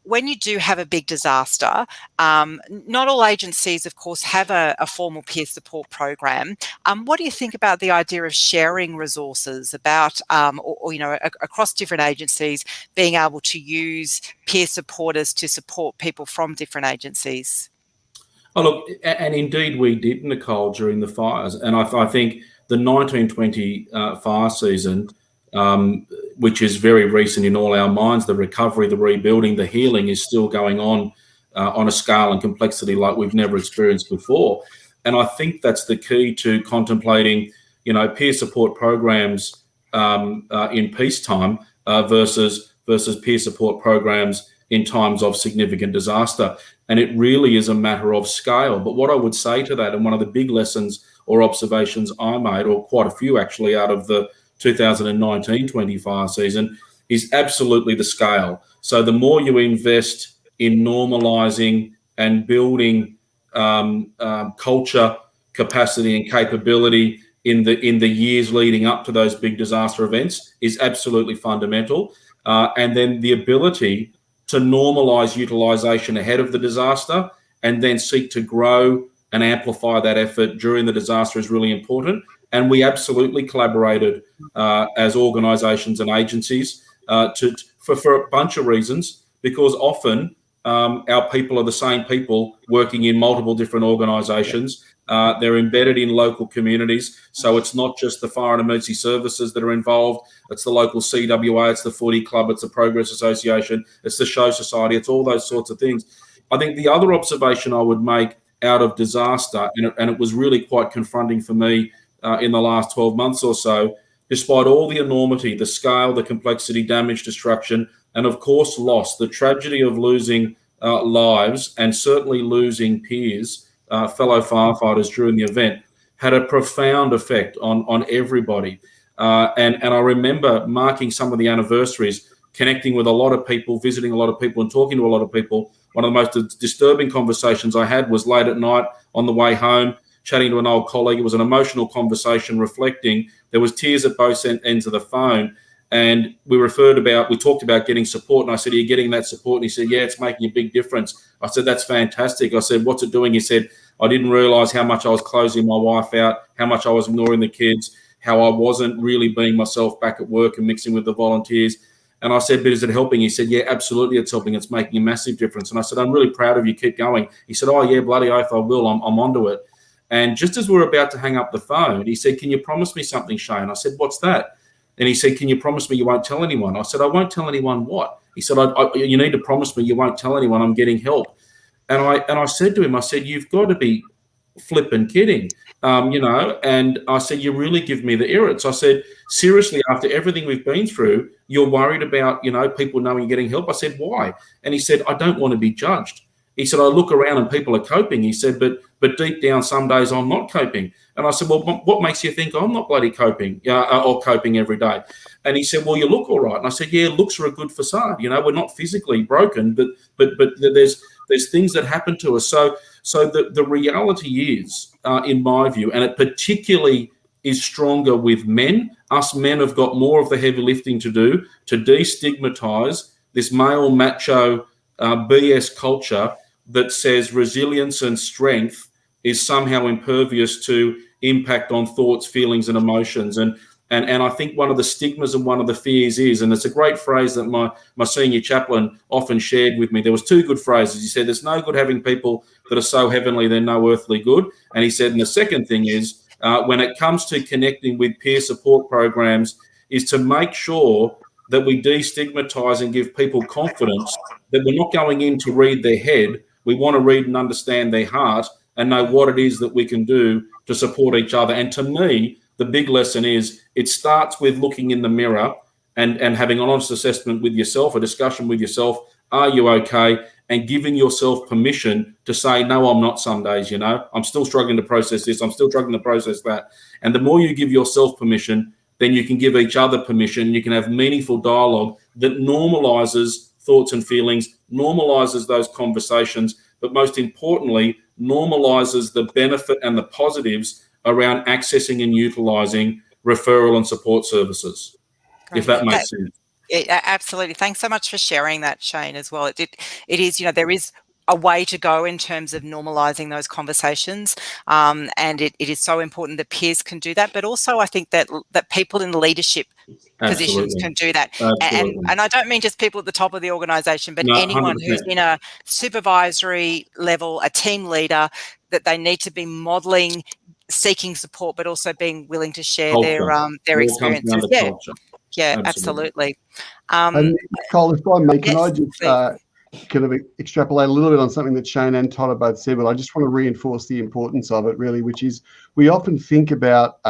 When you do have a big disaster, not all agencies, of course, have a formal peer support program. What do you think about the idea of sharing resources or across different agencies, being able to use peer supporters to support people from different agencies? Oh, look, and indeed we did, Nicole, during the fires. And I think the 1920 fire season, which is very recent in all our minds, the recovery, the rebuilding, the healing is still going on a scale and complexity like we've never experienced before. And I think that's the key to contemplating, peer support programs in peacetime versus peer support programs in times of significant disaster. And it really is a matter of scale. But what I would say to that, and one of the big lessons or observations I made, or quite a few actually, out of the 2019-20 fire season, is absolutely the scale. So the more you invest in normalising and building culture, capacity and capability in the years leading up to those big disaster events is absolutely fundamental. And then the ability to normalise utilisation ahead of the disaster and then seek to grow and amplify that effort during the disaster is really important. And we absolutely collaborated as organisations and agencies for a bunch of reasons, because often our people are the same people working in multiple different organisations. They're embedded in local communities. So it's not just the fire and emergency services that are involved. It's the local CWA, it's the footy club, it's the Progress Association, it's the Show Society, it's all those sorts of things. I think the other observation I would make out of disaster, and it was really quite confronting for me in the last 12 months or so, despite all the enormity, the scale, the complexity, damage, destruction, and of course loss, the tragedy of losing lives and certainly losing peers, fellow firefighters during the event, had a profound effect on everybody. And I remember marking some of the anniversaries, connecting with a lot of people, visiting a lot of people and talking to a lot of people. One of the most disturbing conversations I had was late at night on the way home, chatting to an old colleague. It was an emotional conversation, reflecting. There was tears at both ends of the phone. And we talked about getting support. And I said, are you getting that support? And he said, yeah, it's making a big difference. I said, that's fantastic. I said, what's it doing? He said, I didn't realise how much I was closing my wife out, how much I was ignoring the kids, how I wasn't really being myself back at work and mixing with the volunteers. And I said, but is it helping? He said, yeah, absolutely, it's helping. It's making a massive difference. And I said, I'm really proud of you. Keep going. He said, oh, yeah, bloody oath, I will. I'm onto it. And just as we were about to hang up the phone, he said, can you promise me something, Shane? I said, what's that? And he said, can you promise me you won't tell anyone? I said, I won't tell anyone what? He said, you need to promise me you won't tell anyone I'm getting help. And I said to him, I said, you've got to be flipping kidding, and I said, you really give me the irrits. I said, seriously, after everything we've been through, you're worried about, people knowing you're getting help. I said, why? And he said, I don't want to be judged. He said, I look around and people are coping. He said, but but deep down, some days I'm not coping. And I said, well, what makes you think I'm not bloody coping or coping every day? And he said, well, you look all right. And I said, yeah, looks are a good facade. You know, we're not physically broken, but there's things that happen to us. So the reality is, in my view, and it particularly is stronger with men. Us men have got more of the heavy lifting to do to destigmatize this male macho BS culture that says resilience and strength is somehow impervious to impact on thoughts, feelings, and emotions. And I think one of the stigmas and one of the fears is, and it's a great phrase that my senior chaplain often shared with me. There was two good phrases. He said, there's no good having people that are so heavenly they're no earthly good. And he said, and the second thing is, when it comes to connecting with peer support programs, is to make sure that we destigmatize and give people confidence that we're not going in to read their head. We want to read and understand their heart and know what it is that we can do to support each other. And to me, the big lesson is it starts with looking in the mirror and having an honest assessment with yourself, a discussion with yourself. Are you okay? And giving yourself permission to say, no, I'm not some days, you know, I'm still struggling to process this. I'm still struggling to process that. And the more you give yourself permission, then you can give each other permission. You can have meaningful dialogue that normalizes thoughts and feelings, normalizes those conversations, but most importantly, normalizes the benefit and the positives around accessing and utilizing referral and support services, Great. if that makes sense. Absolutely. Thanks so much for sharing that, Shane, as well. It is, you know, there is a way to go in terms of normalizing those conversations, and it is so important that peers can do that, but also I think that people in leadership positions can do that. And I don't mean just people at the top of the organization, but anyone 100%. who's in a supervisory level, a team leader, that they need to be modeling seeking support, but also being willing to share their experiences. Yeah, absolutely. And Nicole, if I may, can I just please. kind of extrapolate a little bit on something that Shane and Todd have both said, but I just want to reinforce the importance of it really, which is we often think about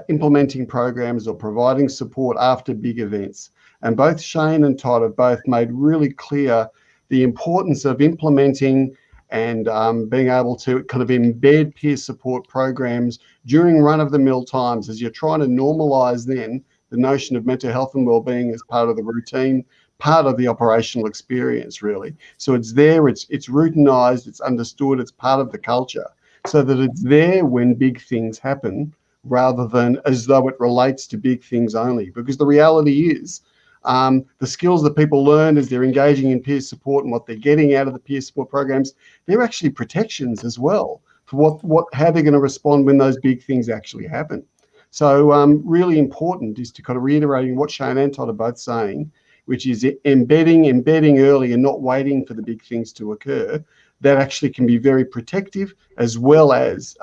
implementing programs or providing support after big events. And both Shane and Todd have both made really clear the importance of implementing and being able to kind of embed peer support programs during run-of-the-mill times as you're trying to normalize then the notion of mental health and well-being as part of the routine, part of the operational experience, really. So it's there, it's routinized, it's understood, it's part of the culture, so that it's there when big things happen, rather than as though it relates to big things only. Because the reality is, the skills that people learn as they're engaging in peer support and what they're getting out of the peer support programs, they're actually protections as well for how they're going to respond when those big things actually happen. So really important is to kind of reiterating what Shane and Todd are both saying, which is embedding early and not waiting for the big things to occur. That actually can be very protective, as well as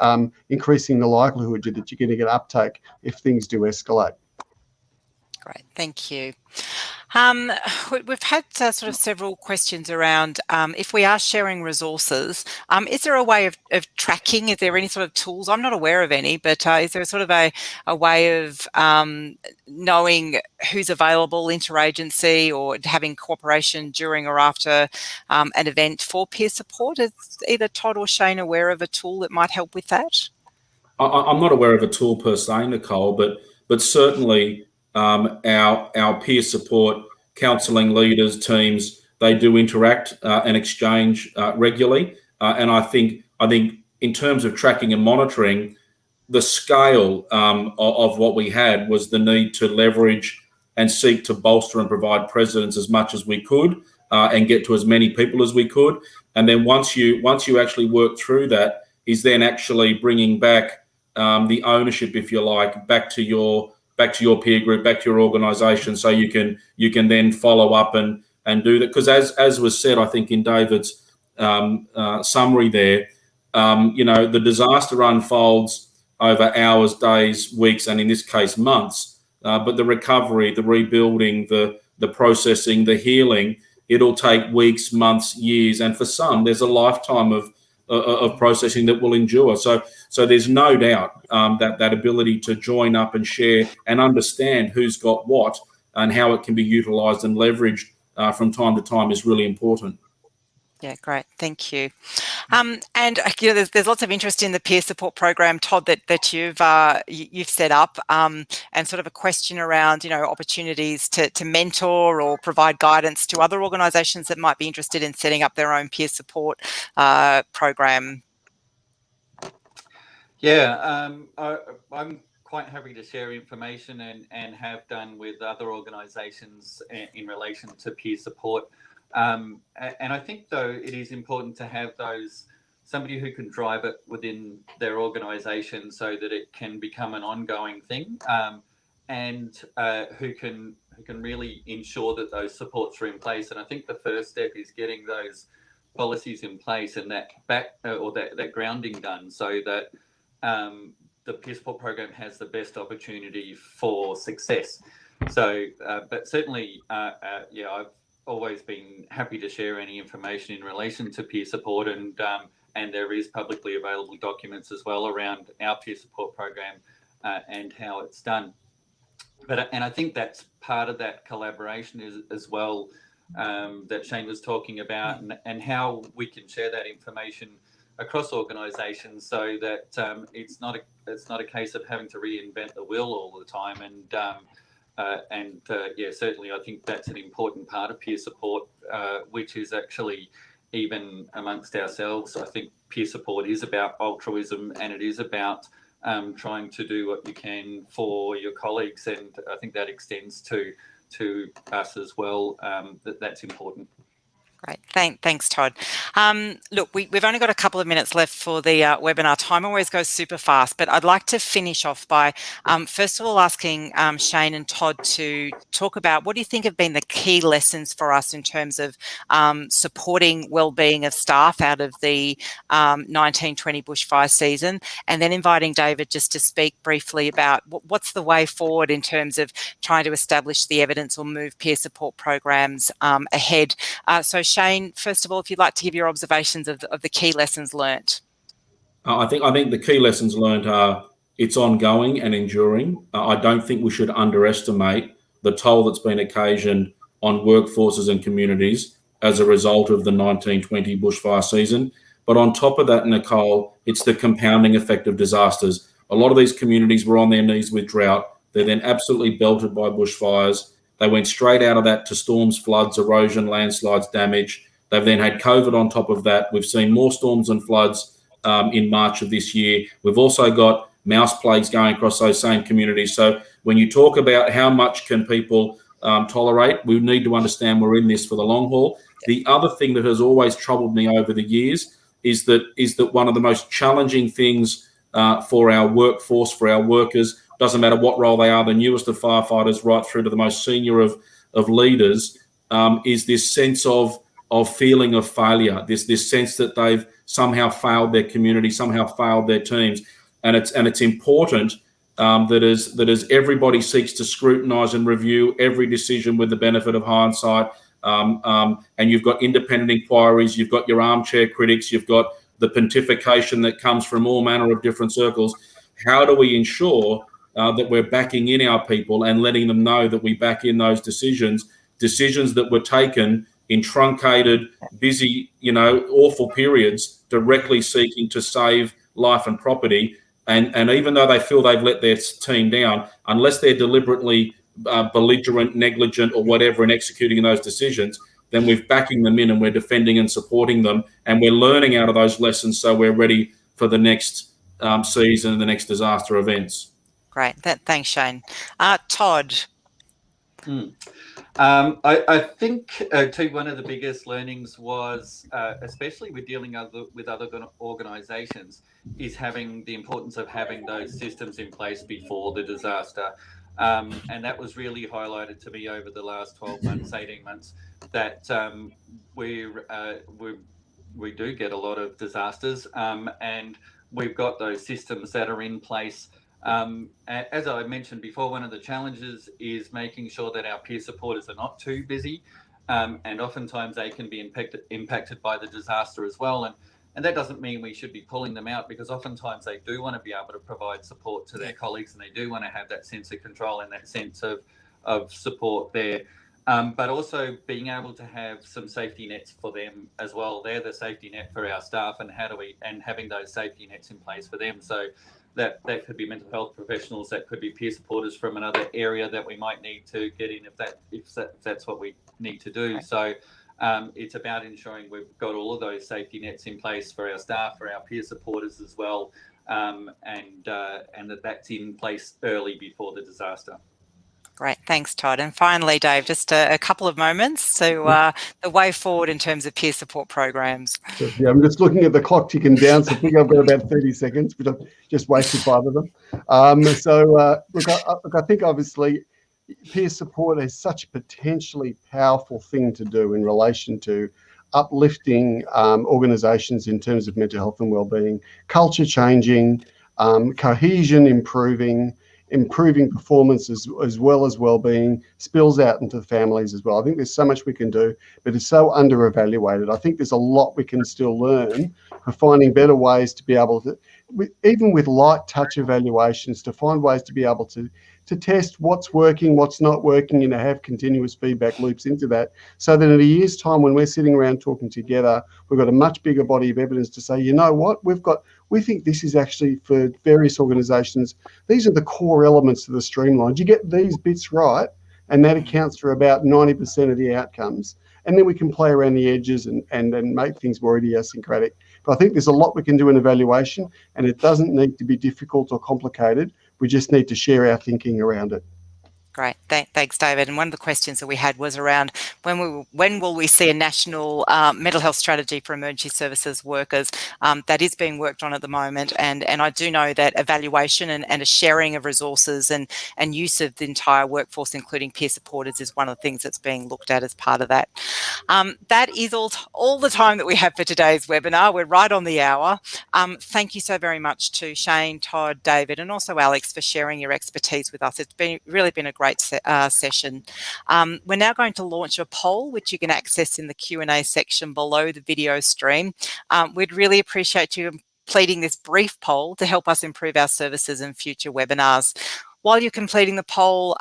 increasing the likelihood that you're going to get uptake if things do escalate. Great, thank you. We've had sort of several questions around if we are sharing resources, is there a way of tracking? Is there any sort of tools? I'm not aware of any, but is there sort of a way of knowing who's available interagency or having cooperation during or after an event for peer support? Is either Todd or Shane aware of a tool that might help with that? I'm not aware of a tool per se, Nicole, but certainly our peer support, counselling leaders, teams, they do interact and exchange regularly. And I think in terms of tracking and monitoring, the scale of what we had was the need to leverage and seek to bolster and provide precedents as much as we could and get to as many people as we could. And then once you actually work through that, is then actually bringing back the ownership, if you like, back to your peer group, back to your organisation, so you can then follow up and do that. Because as was said, I think in David's summary there, the disaster unfolds over hours, days, weeks, and in this case months. But the recovery, the rebuilding, the processing, the healing, it'll take weeks, months, years, and for some, there's a lifetime of processing that will endure. So there's no doubt that ability to join up and share and understand who's got what and how it can be utilised and leveraged from time to time is really important. Yeah, great. Thank you. And there's lots of interest in the peer support program, Todd, that you've set up, and sort of a question around opportunities to mentor or provide guidance to other organisations that might be interested in setting up their own peer support program. Yeah, I'm quite happy to share information and have done with other organisations in relation to peer support. And I think, though, it is important to have somebody who can drive it within their organisation so that it can become an ongoing thing, and who can really ensure that those supports are in place. And I think the first step is getting those policies in place and that grounding done, so that the peer support program has the best opportunity for success. So, but certainly, I've always been happy to share any information in relation to peer support, and there is publicly available documents as well around our peer support program and how it's done. And I think that's part of that collaboration as well, that Shane was talking about, and how we can share that information across organisations, so that it's not a case of having to reinvent the wheel all the time. Certainly I think that's an important part of peer support, which is actually, even amongst ourselves, I think peer support is about altruism, and it is about trying to do what you can for your colleagues, and I think that extends to us as well. That's important. Great, thanks, Todd. Look, we've only got a couple of minutes left for the webinar. Time always goes super fast, but I'd like to finish off by first of all asking Shane and Todd to talk about what do you think have been the key lessons for us in terms of supporting wellbeing of staff out of the 1920 bushfire season, and then inviting David just to speak briefly about what's the way forward in terms of trying to establish the evidence or move peer support programs ahead. So Shane, first of all, if you'd like to give your observations of the key lessons learnt. I think the key lessons learned are it's ongoing and enduring. I don't think we should underestimate the toll that's been occasioned on workforces and communities as a result of the 1920 bushfire season. But on top of that, Nicole, it's the compounding effect of disasters. A lot of these communities were on their knees with drought. They're then absolutely belted by bushfires. They went straight out of that to storms, floods, erosion, landslides, damage. They've then had COVID on top of that. We've seen more storms and floods in March of this year. We've also got mouse plagues going across those same communities. So when you talk about how much can people tolerate, we need to understand we're in this for the long haul. The other thing that has always troubled me over the years is that one of the most challenging things for our workforce, for our workers, doesn't matter what role they are, the newest of firefighters right through to the most senior of leaders, is this sense of feeling of failure, this sense that they've somehow failed their community, somehow failed their teams. And it's important that as everybody seeks to scrutinise and review every decision with the benefit of hindsight, and you've got independent inquiries, you've got your armchair critics, you've got the pontification that comes from all manner of different circles. How do we ensure that we're backing in our people and letting them know that we back in those decisions that were taken in truncated, busy, awful periods, directly seeking to save life and property. And even though they feel they've let their team down, unless they're deliberately belligerent, negligent, or whatever in executing those decisions, then we're backing them in and we're defending and supporting them, and we're learning out of those lessons so we're ready for the next season and the next disaster events. Great. Thanks, Shane. Todd. I think, too, one of the biggest learnings was, especially with dealing with other organisations, is having the importance of having those systems in place before the disaster. And that was really highlighted to me over the last 12 months, 18 months, that we do get a lot of disasters, and we've got those systems that are in place. As I mentioned before, one of the challenges is making sure that our peer supporters are not too busy, and oftentimes they can be impacted by the disaster as well. And that doesn't mean we should be pulling them out, because oftentimes they do want to be able to provide support to their colleagues, and they do want to have that sense of control and that sense of support there. but also being able to have some safety nets for them as well. They're the safety net for our staff, and having those safety nets in place for them. So that could be mental health professionals, that could be peer supporters from another area that we might need to get in if that's what we need to do. Right. So it's about ensuring we've got all of those safety nets in place for our staff, for our peer supporters as well, and that's in place early before the disaster. Great, thanks, Todd. And finally, Dave, just a couple of moments to the way forward in terms of peer support programs. Yeah, I'm just looking at the clock ticking down, so I think I've got about 30 seconds, but I've just wasted 5 of them. Look, I think obviously peer support is such a potentially powerful thing to do in relation to uplifting organisations in terms of mental health and wellbeing, culture changing, cohesion improving performance as well as well-being, spills out into the families as well. I think there's so much we can do, but it's so under-evaluated. I think there's a lot we can still learn for finding better ways to be able to, even with light touch evaluations, to find ways to be able to test what's working, what's not working, and to have continuous feedback loops into that, so that in a year's time when we're sitting around talking together, we've got a much bigger body of evidence to say, you know what, we think this is actually, for various organisations, these are the core elements of the streamline. You get these bits right, and that accounts for about 90% of the outcomes. And then we can play around the edges and make things more idiosyncratic. But I think there's a lot we can do in evaluation, and it doesn't need to be difficult or complicated. We just need to share our thinking around it. Great, thanks, David. And one of the questions that we had was around when will we see a national mental health strategy for emergency services workers? That is being worked on at the moment, and I do know that evaluation and a sharing of resources and use of the entire workforce, including peer supporters, is one of the things that's being looked at as part of that. That is all the time that we have for today's webinar. We're right on the hour. Thank you so very much to Shane, Todd, David, and also Alex for sharing your expertise with us. It's really been a great session. We're now going to launch a poll, which you can access in the Q&A section below the video stream. We'd really appreciate you completing this brief poll to help us improve our services in future webinars. While you're completing the poll,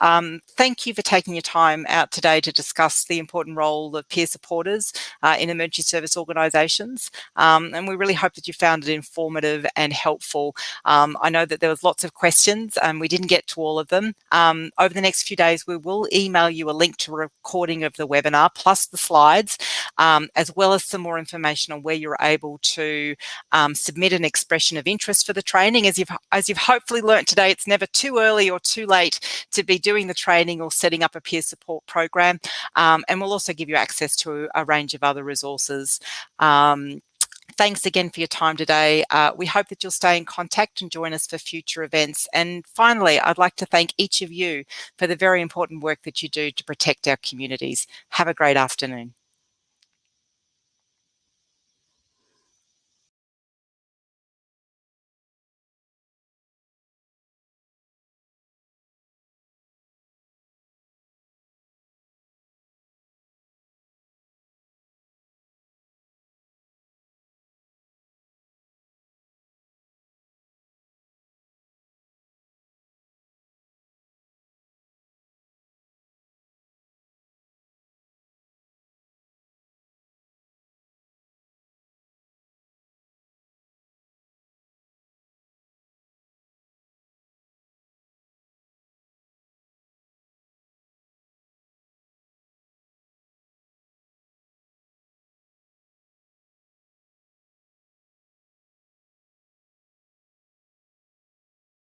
thank you for taking your time out today to discuss the important role of peer supporters in emergency service organisations. And we really hope that you found it informative and helpful. I know that there was lots of questions and we didn't get to all of them. Over the next few days, we will email you a link to a recording of the webinar, plus the slides, as well as some more information on where you're able to submit an expression of interest for the training. As you've hopefully learnt today, it's never too early or too late to be doing the training or setting up a peer support program. And we'll also give you access to a range of other resources. Thanks again for your time today. We hope that you'll stay in contact and join us for future events. And finally, I'd like to thank each of you for the very important work that you do to protect our communities. Have a great afternoon.